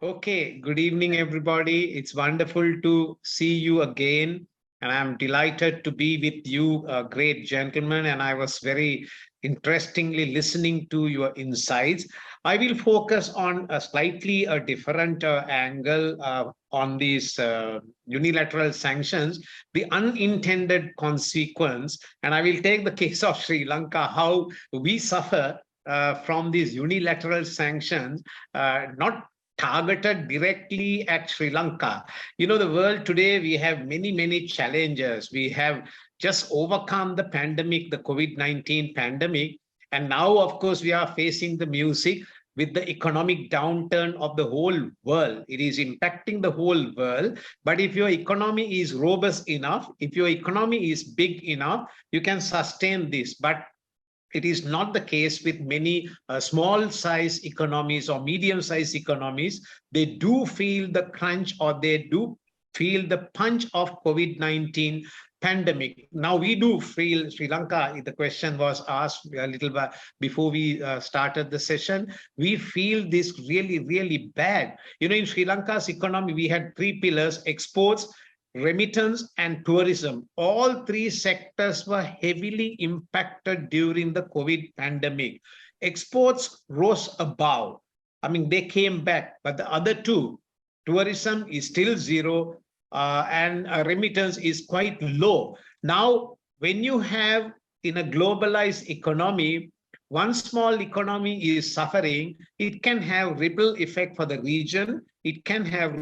Okay, good evening, everybody. It's wonderful to see you again. And I'm delighted to be with you, great gentlemen. And I was very interestingly listening to your insights. I will focus on a slightly a different angle on these unilateral sanctions, the unintended consequence. And I will take the case of Sri Lanka, how we suffer from these unilateral sanctions, not targeted directly at Sri Lanka. You know, the world today, we have many challenges. We have just overcome the pandemic, the COVID-19 pandemic. And now, of course, we are facing the music with the economic downturn of the whole world. It is impacting the whole world. But if your economy is robust enough, if your economy is big enough, you can sustain this. But it is not the case with many small size economies or medium size economies. They do feel the crunch, or they do feel the punch of COVID-19 pandemic. Now we do feel Sri Lanka, the question was asked a little bit before we started the session. We feel this really bad. You know, in Sri Lanka's economy, we had three pillars: exports, remittance, and tourism. All three sectors were heavily impacted during the COVID pandemic. Exports rose above. I mean, they came back, but the other two, tourism is still zero, and remittance is quite low. Now, when you have in a globalized economy, one small economy is suffering, it can have ripple effect for the region. It can have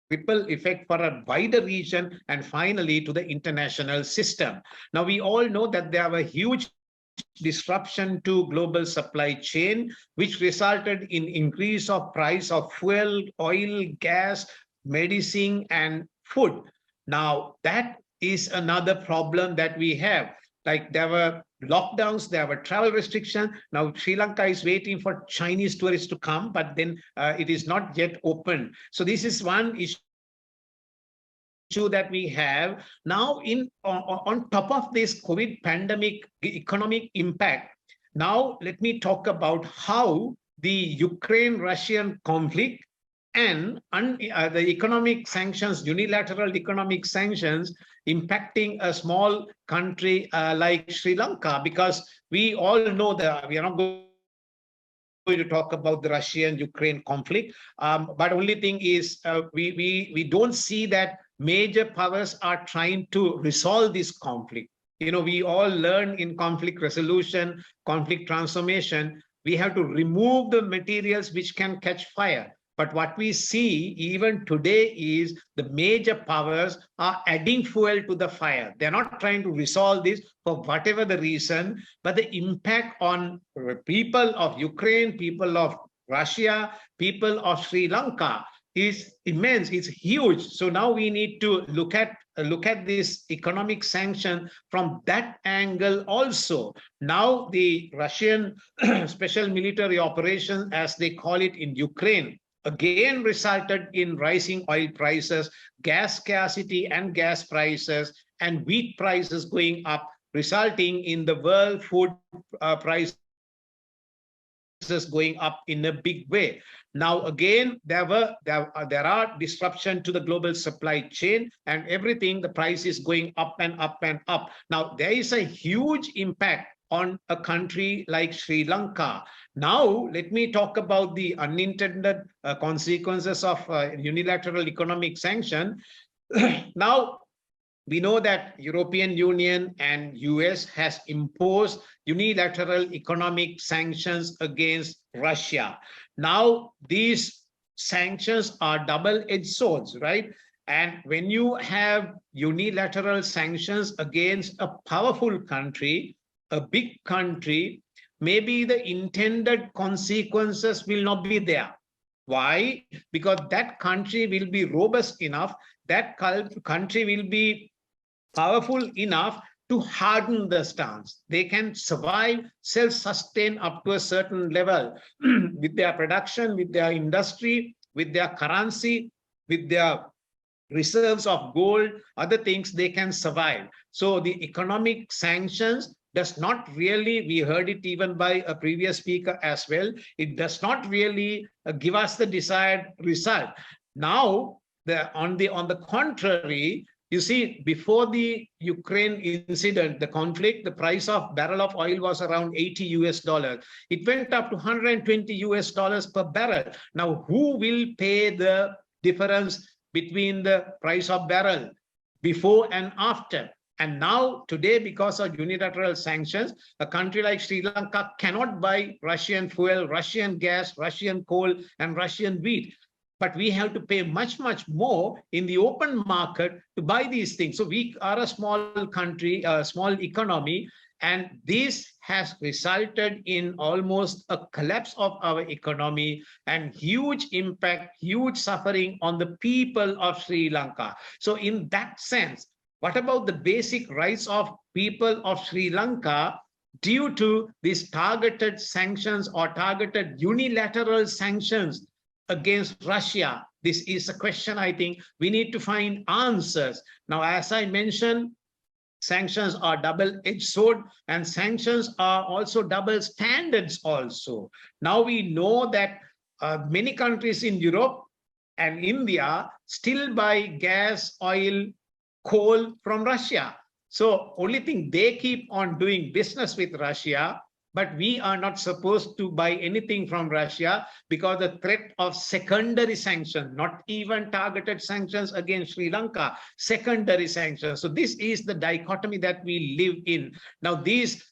ripple effect for a wider region, and finally to the international system. Now, we all know that there were huge disruption to global supply chain, which resulted in increase of price of fuel, oil, gas, medicine, and food. Now, that is another problem that we have. Like, there were lockdowns, there were travel restrictions. Now, Sri Lanka is waiting for Chinese tourists to come, but then it is not yet open. So this is one issue that we have. Now, on top of this COVID pandemic economic impact, now let me talk about how the Ukraine-Russian conflict and the economic sanctions, unilateral economic sanctions, impacting a small country like Sri Lanka, because we all know that we are not going to talk about the Russian-Ukraine conflict. But only thing is we don't see that major powers are trying to resolve this conflict. You know, we all learn in conflict resolution, conflict transformation, we have to remove the materials which can catch fire. But what we see even today is the major powers are adding fuel to the fire. They're not trying to resolve this for whatever the reason, but the impact on people of Ukraine, people of Russia, people of Sri Lanka is immense. It's huge. So now we need to look at this economic sanction from that angle also. Now the Russian special military operation, as they call it in Ukraine, again resulted in rising oil prices, gas scarcity and gas prices, and wheat prices going up, resulting in the world food prices going up in a big way. Now, again, there are disruption to the global supply chain, and everything, the price is going up and up and up. Now, there is a huge impact on a country like Sri Lanka. Now, let me talk about the unintended consequences of unilateral economic sanction. Now, we know that European Union and US has imposed unilateral economic sanctions against Russia. Now, these sanctions are double-edged swords, right? And when you have unilateral sanctions against a powerful country, a big country, maybe the intended consequences will not be there. Why? Because that country will be robust enough, that country will be powerful enough to harden the stance. They can survive, self-sustain up to a certain level with their production, with their industry, with their currency, with their reserves of gold, other things, they can survive. So the economic sanctions does not really, we heard it even by a previous speaker as well, it does not really give us the desired result. Now, on the contrary, you see, before the Ukraine incident, the conflict, the price of barrel of oil was around 80 US dollars. It went up to 120 US dollars per barrel. Now, who will pay the difference between the price of barrel before and after? And now, today, because of unilateral sanctions, a country like Sri Lanka cannot buy Russian fuel, Russian gas, Russian coal, and Russian wheat. But we have to pay much, much more in the open market to buy these things. So we are a small country, a small economy, and this has resulted in almost a collapse of our economy and huge impact, huge suffering on the people of Sri Lanka. So in that sense, what about the basic rights of people of Sri Lanka due to these targeted sanctions or targeted unilateral sanctions against Russia? This is a question I think we need to find answers. Now, as I mentioned, sanctions are double-edged sword, and sanctions are also double standards also. Now we know that many countries in Europe and India still buy gas, oil, coal from Russia. So only thing, they keep on doing business with Russia, but we are not supposed to buy anything from Russia because the threat of secondary sanctions, not even targeted sanctions against Sri Lanka, secondary sanctions. So this is the dichotomy that we live in. Now, these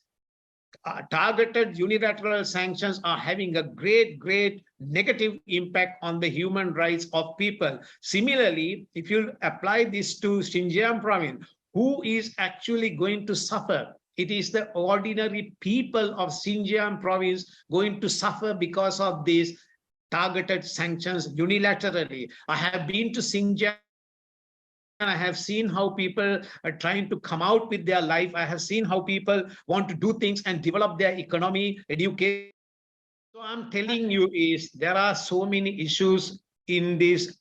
targeted unilateral sanctions are having a great negative impact on the human rights of people. Similarly, if you apply this to Xinjiang province, who is actually going to suffer? It is the ordinary people of Xinjiang province going to suffer because of these targeted sanctions unilaterally. I have been to Xinjiang. I have seen how people are trying to come out with their life. I have seen how people want to do things and develop their economy, education. So I'm telling you is there are so many issues in this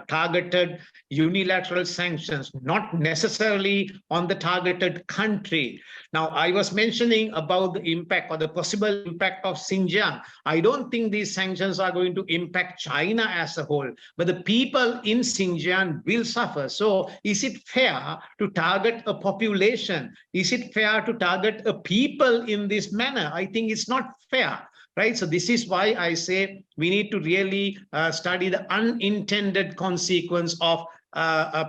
targeted unilateral sanctions, not necessarily on the targeted country. Now, I was mentioning about the impact or the possible impact of Xinjiang. I don't think these sanctions are going to impact China as a whole, but the people in Xinjiang will suffer. So is it fair to target a population? Is it fair to target a people in this manner? I think it's not fair. Right? So this is why I say we need to really study the unintended consequence of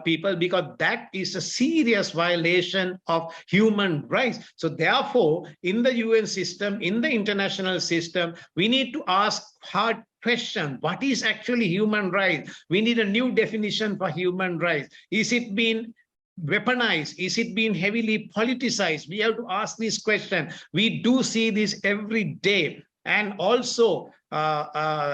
people, because that is a serious violation of human rights. So therefore, in the UN system, in the international system, we need to ask hard question. What is actually human rights? We need a new definition for human rights. Is it being weaponized? Is it being heavily politicized? We have to ask this question. We do see this every day. And also,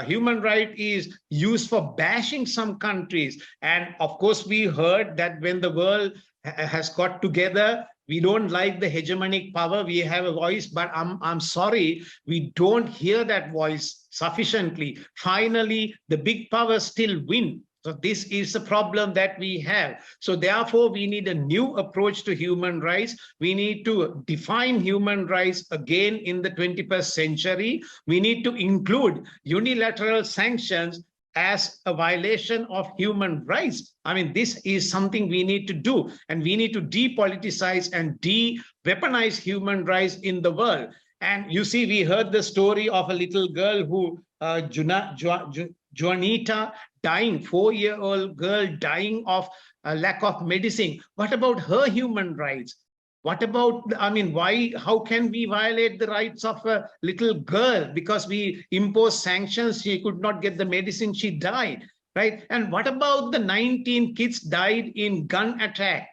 human right is used for bashing some countries. And of course, we heard that when the world has got together, we don't like the hegemonic power. We have a voice, but I'm sorry, we don't hear that voice sufficiently. Finally, the big powers still win. So this is the problem that we have. So therefore, we need a new approach to human rights. We need to define human rights again in the 21st century. We need to include unilateral sanctions as a violation of human rights. I mean, this is something we need to do, and we need to depoliticize and de-weaponize human rights in the world. And you see, we heard the story of a little girl who, Juanita, dying, 4-year-old girl dying of a lack of medicine. What about her human rights? What about, I mean, why, how can we violate the rights of a little girl because we impose sanctions? She could not get the medicine, she died, right? And what about the 19 kids died in gun attack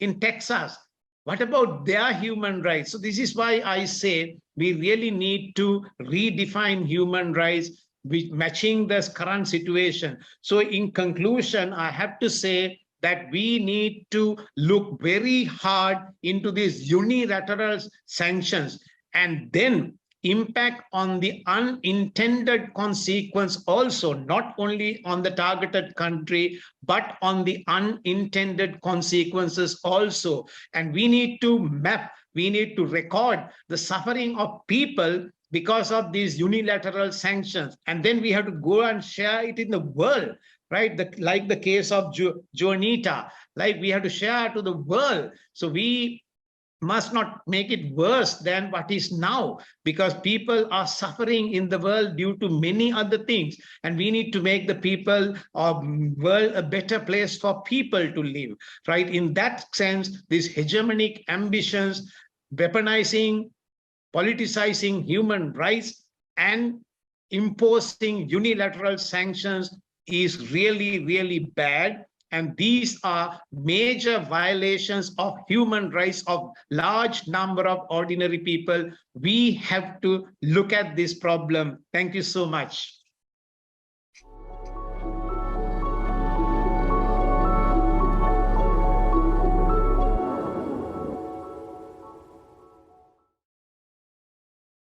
in Texas? What about their human rights? So this is why I say we really need to redefine human rights, matching this current situation. So in conclusion, I have to say that we need to look very hard into these unilateral sanctions and then impact on the unintended consequence also, not only on the targeted country, but on the unintended consequences also. And we need to map we need to record the suffering of people because of these unilateral sanctions. And then we have to go and share it in the world, right? Like the case of Juanita, like we have to share to the world. So we must not make it worse than what is now, because people are suffering in the world due to many other things, and we need to make the people of world a better place for people to live, right? In that sense, these hegemonic ambitions, weaponizing, politicizing human rights, and imposing unilateral sanctions is really, really bad. And these are major violations of human rights of large number of ordinary people. We have to look at this problem. Thank you so much.